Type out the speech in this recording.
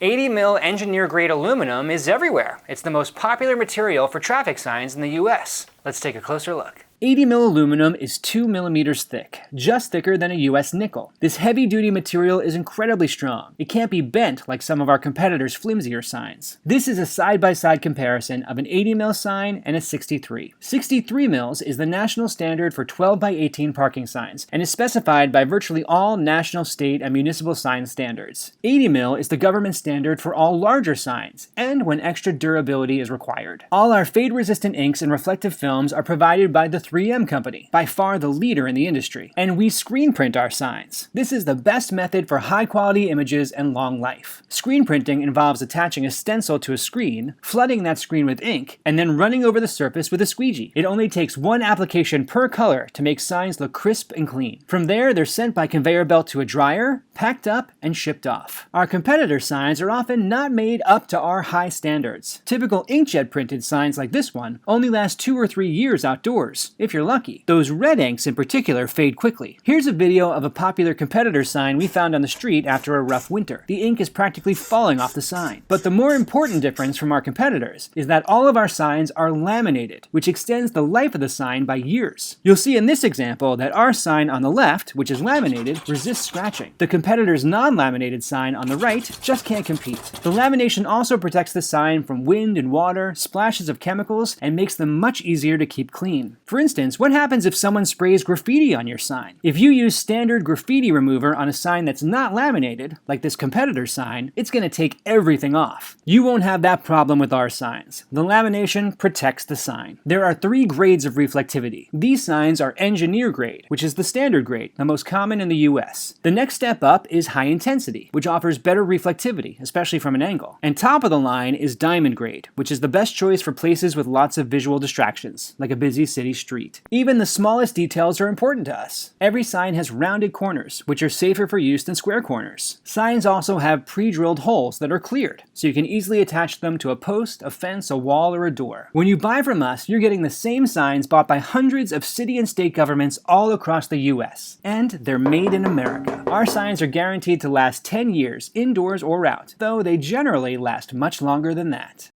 80 mil engineer-grade aluminum is everywhere. It's the most popular material for traffic signs in the US. Let's take a closer look. 80 mil aluminum is 2 millimeters thick, just thicker than a US nickel. This heavy-duty material is incredibly strong. It can't be bent like some of our competitors' flimsier signs. This is a side-by-side comparison of an 80 mil sign and a 63. 63 mils is the national standard for 12 by 18 parking signs and is specified by virtually all national, state, and municipal sign standards. 80 mil is the government standard for all larger signs and when extra durability is required. All our fade-resistant inks and reflective films are provided by the 3M company, by far the leader in the industry, and we screen print our signs. This is the best method for high-quality images and long life. Screen printing involves attaching a stencil to a screen, flooding that screen with ink, and then running over the surface with a squeegee. It only takes one application per color to make signs look crisp and clean. From there, they're sent by conveyor belt to a dryer, packed up, and shipped off. Our competitor signs are often not made up to our high standards. Typical inkjet printed signs like this one only last 2 or 3 years outdoors, if you're lucky. Those red inks in particular fade quickly. Here's a video of a popular competitor sign we found on the street after a rough winter. The ink is practically falling off the sign. But the more important difference from our competitors is that all of our signs are laminated, which extends the life of the sign by years. You'll see in this example that our sign on the left, which is laminated, resists scratching. The competitor's non-laminated sign on the right just can't compete. The lamination also protects the sign from wind and water, splashes of chemicals, and makes them much easier to keep clean. For instance, what happens if someone sprays graffiti on your sign? If you use standard graffiti remover on a sign that's not laminated, like this competitor sign, it's going to take everything off. You won't have that problem with our signs. The lamination protects the sign. There are 3 grades of reflectivity. These signs are engineer grade, which is the standard grade, the most common in the US. The next step up is high intensity, which offers better reflectivity, especially from an angle. And top of the line is diamond grade, which is the best choice for places with lots of visual distractions, like a busy city street. Even the smallest details are important to us. Every sign has rounded corners, which are safer for use than square corners. Signs also have pre-drilled holes that are cleared, so you can easily attach them to a post, a fence, a wall, or a door. When you buy from us, you're getting the same signs bought by hundreds of city and state governments all across the US. And they're made in America. Our signs are guaranteed to last 10 years, indoors or out, though they generally last much longer than that.